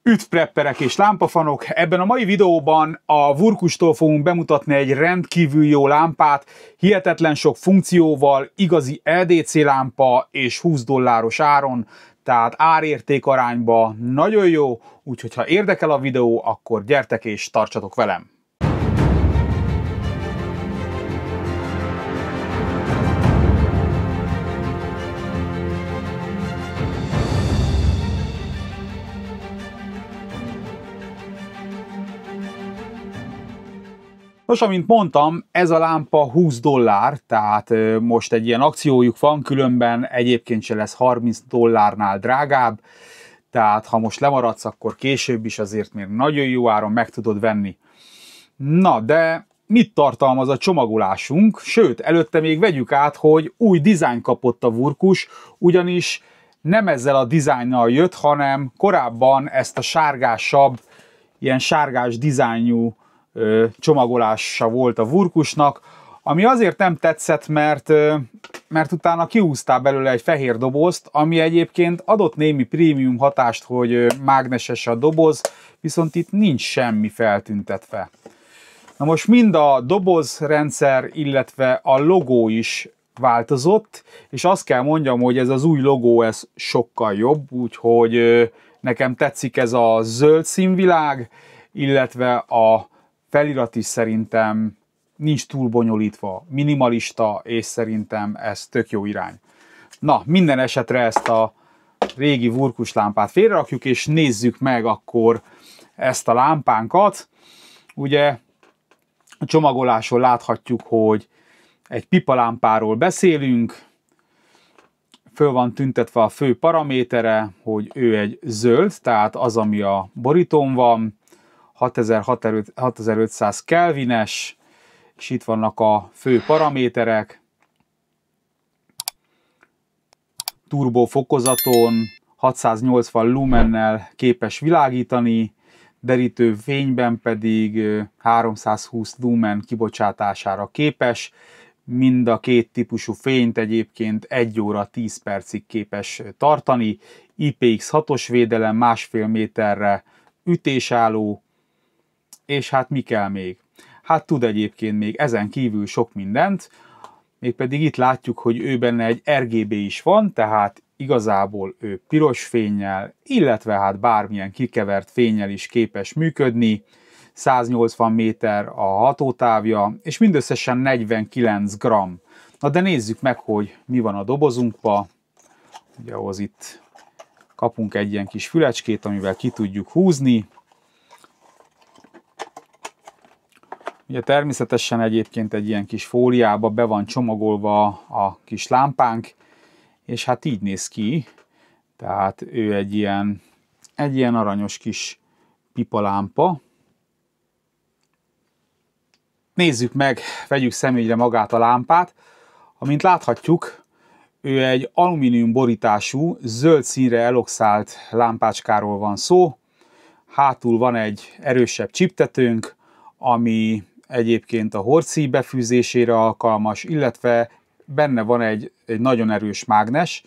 Üdv és lámpafanok! Ebben a mai videóban a Wurkush-tól fogunk bemutatni egy rendkívül jó lámpát, hihetetlen sok funkcióval, igazi LDC lámpa és $20 áron, tehát árérték arányban nagyon jó, úgyhogy ha érdekel a videó, akkor gyertek és tartsatok velem! Nos, amint mondtam, ez a lámpa $20, tehát most egy ilyen akciójuk van, különben egyébként se lesz $30-nál drágább, tehát ha most lemaradsz, akkor később is azért még nagyon jó áron meg tudod venni. Na, de mit tartalmaz a csomagolásunk? Sőt, előtte még vegyük át, hogy új dizájn kapott a Wurkush, ugyanis nem ezzel a dizájnnal jött, hanem korábban ezt a sárgásabb, ilyen sárgás dizájnjú csomagolása volt a Wurkushnak, ami azért nem tetszett, mert utána kihúztál belőle egy fehér dobozt, ami egyébként adott némi prémium hatást, hogy mágneses a doboz, viszont itt nincs semmi feltüntetve. Na most mind a dobozrendszer, illetve a logó is változott, és azt kell mondjam, hogy ez az új logó, ez sokkal jobb, úgyhogy nekem tetszik ez a zöld színvilág, illetve a felirat is szerintem nincs túl bonyolítva, minimalista, és szerintem ez tök jó irány. Na, minden esetre ezt a régi Wurkush lámpát félrerakjuk, és nézzük meg akkor ezt a lámpánkat. Ugye a csomagoláson láthatjuk, hogy egy pipalámpáról beszélünk, föl van tüntetve a fő paramétere, hogy ő egy zöld, tehát az, ami a borítón van, 6500 kelvines, és itt vannak a fő paraméterek. Turbo fokozaton 680 lumennel képes világítani, derítő fényben pedig 320 lumen kibocsátására képes. Mind a két típusú fényt egyébként 1 óra 10 percig képes tartani. IPX6-os védelem, 1,5 méterre ütésálló, és hát mi kell még? Hát tud egyébként még ezen kívül sok mindent, mégpedig itt látjuk, hogy ő benne egy RGB is van, tehát igazából ő piros fénnyel, illetve hát bármilyen kikevert fénnyel is képes működni, 180 méter a hatótávja, és mindösszesen 49 g. Na de nézzük meg, hogy mi van a dobozunkban. Ugye ahhoz itt kapunk egy ilyen kis fülecskét, amivel ki tudjuk húzni. Ugye természetesen egyébként egy ilyen kis fóliába be van csomagolva a kis lámpánk, és hát így néz ki. Tehát ő egy ilyen aranyos kis pipalámpa. Nézzük meg, vegyük szemügyre magát a lámpát. Amint láthatjuk, ő egy alumínium borítású, zöld színre eloxált lámpácskáról van szó. Hátul van egy erősebb csiptetőnk, ami egyébként a hordszíj befűzésére alkalmas, illetve benne van egy nagyon erős mágnes,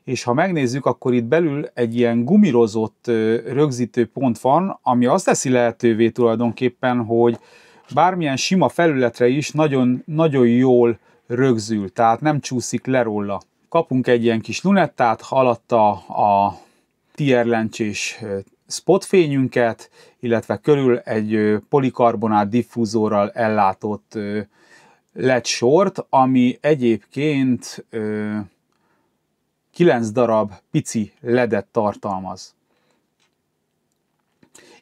és ha megnézzük, akkor itt belül egy ilyen gumirozott rögzítő pont van, ami azt teszi lehetővé tulajdonképpen, hogy bármilyen sima felületre is nagyon, nagyon jól rögzül, tehát nem csúszik le róla. Kapunk egy ilyen kis lunettát, alatta a tierlencsés spotfényünket, illetve körül egy polikarbonát diffúzorral ellátott LED sort, ami egyébként 9 darab pici LED-et tartalmaz.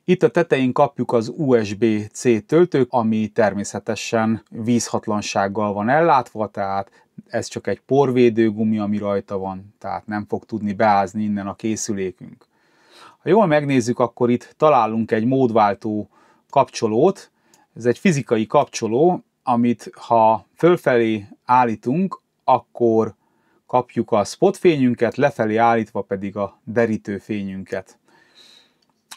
Itt a tetején kapjuk az USB-C töltőt, ami természetesen vízhatlansággal van ellátva, tehát ez csak egy porvédő gumi, ami rajta van, tehát nem fog tudni beázni innen a készülékünk. Ha jól megnézzük, akkor itt találunk egy módváltó kapcsolót. Ez egy fizikai kapcsoló, amit ha fölfelé állítunk, akkor kapjuk a spotfényünket, lefelé állítva pedig a derítőfényünket.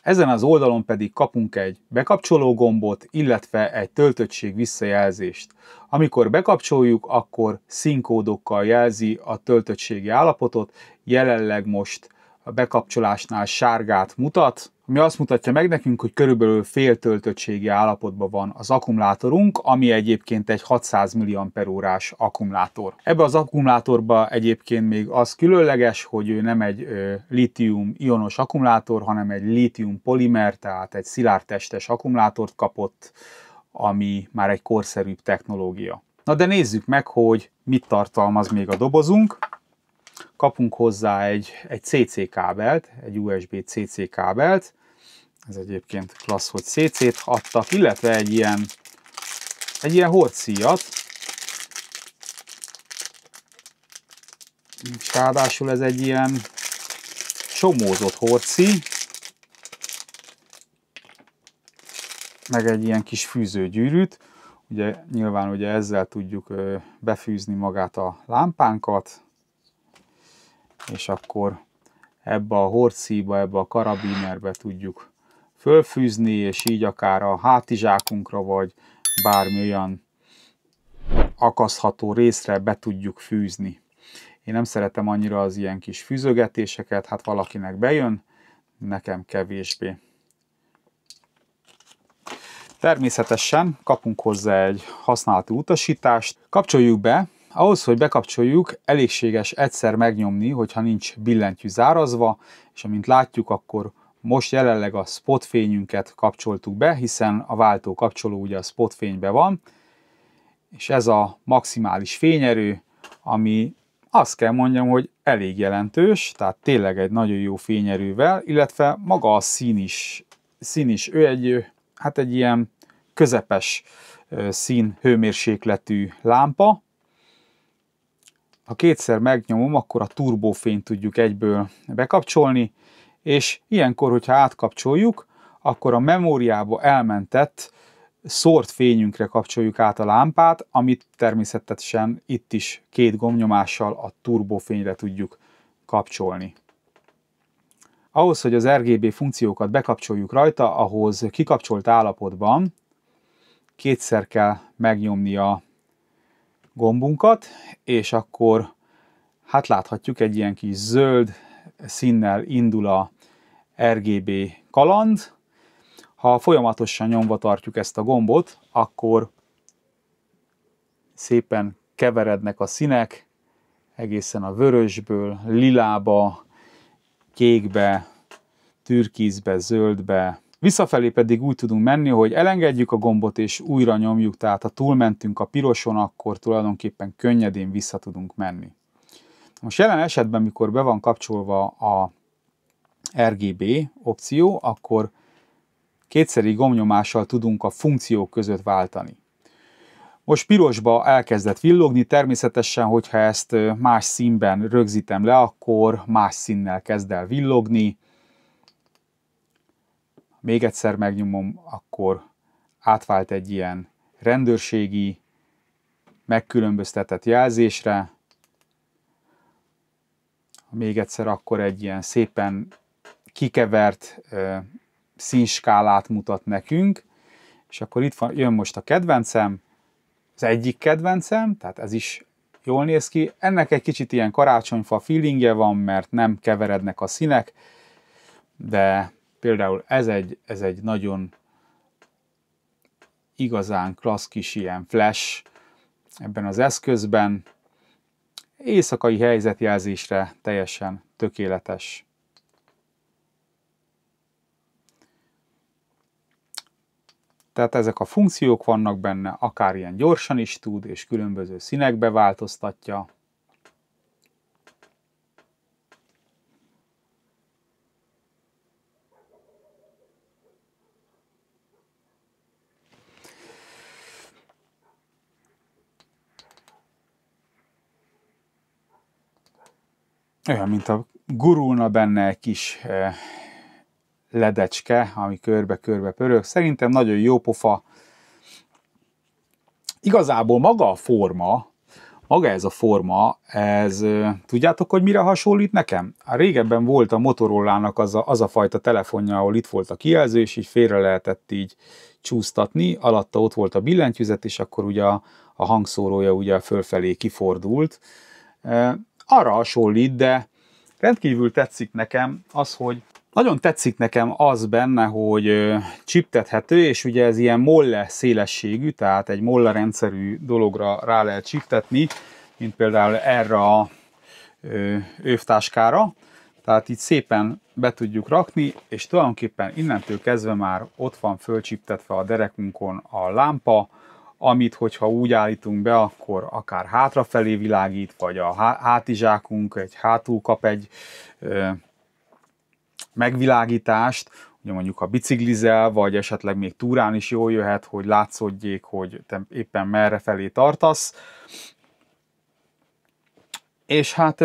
Ezen az oldalon pedig kapunk egy bekapcsoló gombot, illetve egy töltöttség visszajelzést. Amikor bekapcsoljuk, akkor színkódokkal jelzi a töltöttségi állapotot, jelenleg most a bekapcsolásnál sárgát mutat, ami azt mutatja meg nekünk, hogy körülbelül fél töltöttségi állapotban van az akkumulátorunk, ami egyébként egy 600 mAh-órás akkumulátor. Ebbe az akkumulátorba egyébként még az különleges, hogy ő nem egy lítium-ionos akkumulátor, hanem egy lítium polimer, tehát egy szilárdtestes akkumulátort kapott, ami már egy korszerűbb technológia. Na de nézzük meg, hogy mit tartalmaz még a dobozunk. Kapunk hozzá egy CC kábelt, egy USB-CC kábelt, ez egyébként klassz, hogy CC-t adtak, illetve egy ilyen hordszíjat, és ráadásul ez egy ilyen csomózott hordszíj, meg egy ilyen kis fűzőgyűrűt. Ugye nyilván ugye ezzel tudjuk befűzni magát a lámpánkat, és akkor ebbe a hordszíjba, ebbe a karabinerbe tudjuk fölfűzni, és így akár a hátizsákunkra, vagy bármi olyan akasztható részre be tudjuk fűzni. Én nem szeretem annyira az ilyen kis fűzögetéseket, hát valakinek bejön, nekem kevésbé. Természetesen kapunk hozzá egy használati utasítást, kapcsoljuk be. Ahhoz, hogy bekapcsoljuk, elégséges egyszer megnyomni, hogyha nincs billentyű zárazva, és amint látjuk, akkor most jelenleg a spotfényünket kapcsoltuk be, hiszen a váltó kapcsoló ugye a spotfényben van, és ez a maximális fényerő, ami azt kell mondjam, hogy elég jelentős, tehát tényleg egy nagyon jó fényerővel, illetve maga a szín is ő egy ilyen közepes szín hőmérsékletű lámpa. Ha kétszer megnyomom, akkor a turbófényt tudjuk egyből bekapcsolni, és ilyenkor, hogyha átkapcsoljuk, akkor a memóriába elmentett szórt fényünkre kapcsoljuk át a lámpát, amit természetesen itt is két gombnyomással a turbófényre tudjuk kapcsolni. Ahhoz, hogy az RGB funkciókat bekapcsoljuk rajta, ahhoz kikapcsolt állapotban kétszer kell megnyomni a gombunkat, és akkor hát láthatjuk, egy ilyen kis zöld színnel indul a RGB kaland. Ha folyamatosan nyomva tartjuk ezt a gombot, akkor szépen keverednek a színek, egészen a vörösből, lilába, kékbe, türkízbe, zöldbe. Visszafelé pedig úgy tudunk menni, hogy elengedjük a gombot és újra nyomjuk, tehát ha túlmentünk a piroson, akkor tulajdonképpen könnyedén vissza tudunk menni. Most jelen esetben, mikor be van kapcsolva a RGB opció, akkor kétszeri gombnyomással tudunk a funkciók között váltani. Most pirosba elkezdett villogni, természetesen, hogyha ezt más színben rögzítem le, akkor más színnel kezd el villogni. Még egyszer megnyomom, akkor átvált egy ilyen rendőrségi, megkülönböztetett jelzésre. Még egyszer akkor egy ilyen szépen kikevert színskálát mutat nekünk, és akkor itt jön most a kedvencem, az egyik kedvencem, tehát ez is jól néz ki. Ennek egy kicsit ilyen karácsonyfa feelingje van, mert nem keverednek a színek, de például ez egy nagyon igazán klassz kis ilyen flash ebben az eszközben. Éjszakai helyzetjelzésre teljesen tökéletes. Tehát ezek a funkciók vannak benne, akár ilyen gyorsan is tud, és különböző színekbe változtatja. Olyan, mint a gurulna benne egy kis ledecske, ami körbe-körbe pörög. Szerintem nagyon jó pofa. Igazából maga ez a forma, tudjátok, hogy mire hasonlít nekem? Régebben volt a Motorolának az a fajta telefonja, ahol itt volt a kijelző, és így félre lehetett így csúsztatni, alatta ott volt a billentyűzet, és akkor ugye a hangszórója ugye fölfelé kifordult. Arra hasonlít, de Rendkívül tetszik nekem az, hogy nagyon tetszik nekem az benne, hogy csiptethető, és ugye ez ilyen molle szélességű, tehát egy molla rendszerű dologra rá lehet csiptetni, mint például erre a övtáskára. Tehát így szépen be tudjuk rakni, és tulajdonképpen innentől kezdve már ott van fölcsiptetve a derekunkon a lámpa, amit, hogyha úgy állítunk be, akkor akár hátrafelé világít, vagy a hátizsákunk hátul kap egy megvilágítást, ugye mondjuk ha biciklizel, vagy esetleg még túrán is jól jöhet, hogy látszódjék, hogy te éppen merre felé tartasz. És hát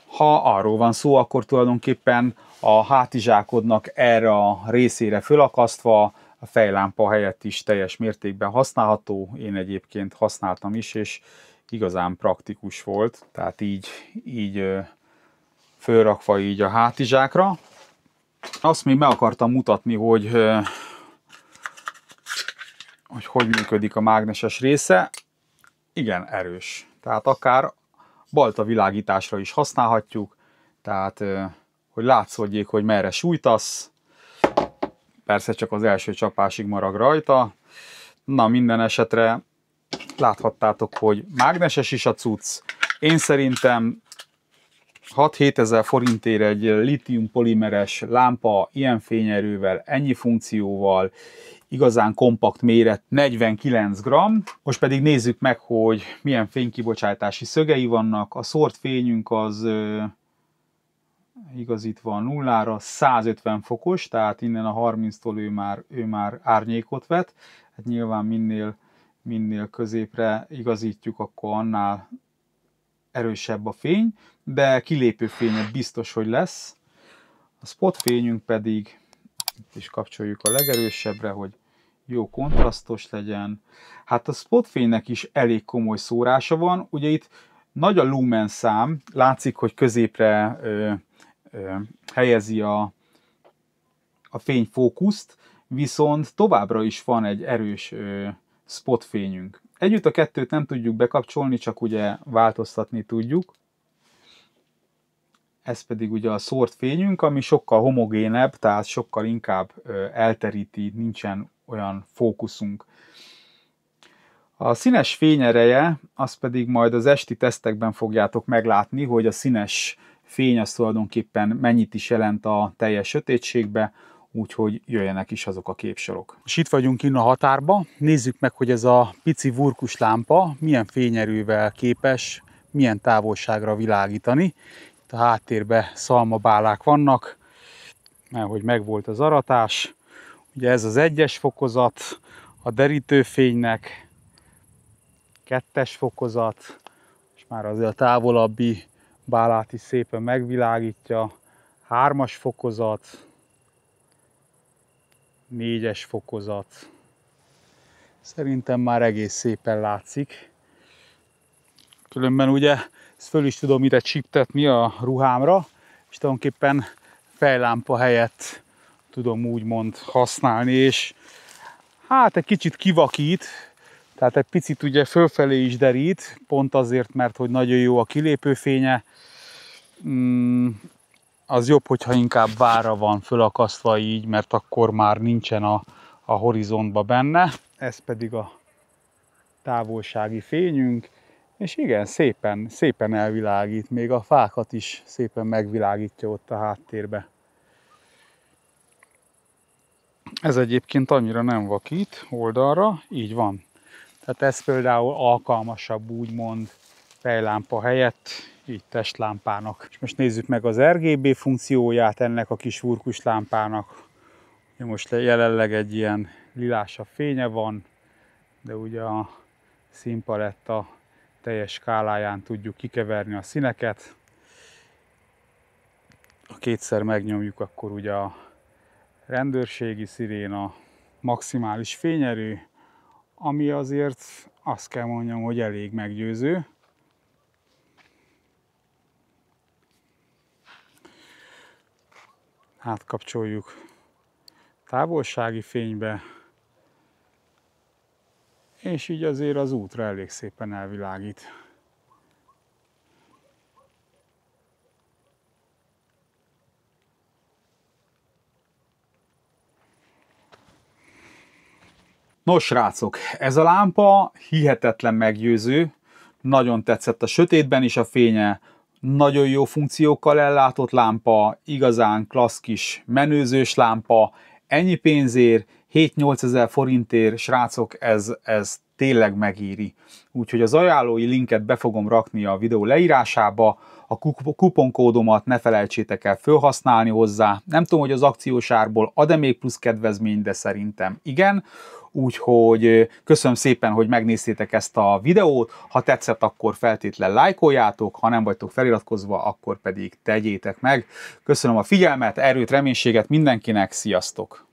ha arról van szó, akkor tulajdonképpen a hátizsákodnak erre a részére fölakasztva a fejlámpa helyett is teljes mértékben használható. Én egyébként használtam is, és igazán praktikus volt. Tehát így fölrakva így a hátizsákra. Azt még meg akartam mutatni, hogy működik a mágneses része. Igen, erős. Tehát akár balta világításra is használhatjuk, tehát hogy látszódjék, hogy merre sújtasz. Persze csak az első csapásig marad rajta. Na, minden esetre láthattátok, hogy mágneses is a cucc. Én szerintem 6-7 ezer forintért egy litium polimeres lámpa ilyen fényerővel, ennyi funkcióval, igazán kompakt méret, 49 g. Most pedig nézzük meg, hogy milyen fénykibocsátási szögei vannak. A szórt fényünk az igazítva a nullára 150 fokos, tehát innen a 30-tól ő már árnyékot vet. Hát nyilván minél középre igazítjuk, akkor annál erősebb a fény, de kilépő fénye biztos, hogy lesz. A spot fényünk pedig, itt is kapcsoljuk a legerősebbre, hogy jó kontrasztos legyen. Hát a spot fénynek is elég komoly szórása van. Ugye itt nagy a lumen szám, látszik, hogy középre helyezi a fényfókuszt, viszont továbbra is van egy erős spot fényünk. Együtt a kettőt nem tudjuk bekapcsolni, csak ugye változtatni tudjuk. Ez pedig ugye a szórt fényünk, ami sokkal homogénebb, tehát sokkal inkább elteríti, nincsen olyan fókuszunk. A színes fényereje, az pedig majd az esti tesztekben fogjátok meglátni, hogy a színes fény az tulajdonképpen mennyit is jelent a teljes sötétségbe, úgyhogy jöjjenek is azok a képsorok. És itt vagyunk innen a határba, nézzük meg, hogy ez a pici vurkus lámpa milyen fényerővel képes, milyen távolságra világítani. Itt a háttérben szalmabálák vannak, mert hogy megvolt az aratás. Ugye ez az 1-es fokozat a derítőfénynek, 2-es fokozat, és már azért a távolabbi bálát is szépen megvilágítja, 3-as fokozat, 4-es fokozat. Szerintem már egész szépen látszik. Különben ugye ezt föl is tudom ide csiptetni a ruhámra, és tulajdonképpen fejlámpa helyett tudom úgymond használni, és hát egy kicsit kivakít, tehát egy picit ugye fölfelé is derít, pont azért, mert hogy nagyon jó a kilépőfénye. Az jobb, hogyha inkább várra van fölakasztva így, mert akkor már nincsen a horizontba benne. Ez pedig a távolsági fényünk, és igen, szépen elvilágít, még a fákat is szépen megvilágítja ott a háttérbe. Ez egyébként annyira nem vakít oldalra, így van. Tehát ez például alkalmasabb úgymond fejlámpa helyett, így testlámpának. És most nézzük meg az RGB funkcióját ennek a kis vurkus lámpának. Most jelenleg egy ilyen lilásabb fénye van, de ugye a színpaletta teljes skáláján tudjuk kikeverni a színeket. Ha kétszer megnyomjuk, akkor ugye a rendőrségi sziréna, maximális fényerő, ami azért azt kell mondjam, hogy elég meggyőző. Átkapcsoljuk távolsági fénybe, és így azért az útra elég szépen elvilágít. Nos, srácok, ez a lámpa hihetetlen meggyőző, nagyon tetszett a sötétben is a fénye, nagyon jó funkciókkal ellátott lámpa, igazán klassz kis menőzős lámpa, ennyi pénzért, 7-8 ezer forintért, srácok, ez tényleg megéri. Úgyhogy az ajánlói linket be fogom rakni a videó leírásába, a kuponkódomat ne felejtsétek el felhasználni hozzá. Nem tudom, hogy az akciós árból ad-e még plusz kedvezmény, de szerintem igen. Úgyhogy köszönöm szépen, hogy megnéztétek ezt a videót. Ha tetszett, akkor feltétlen lájkoljátok, ha nem vagytok feliratkozva, akkor pedig tegyétek meg. Köszönöm a figyelmet, erőt, reménységet mindenkinek, sziasztok!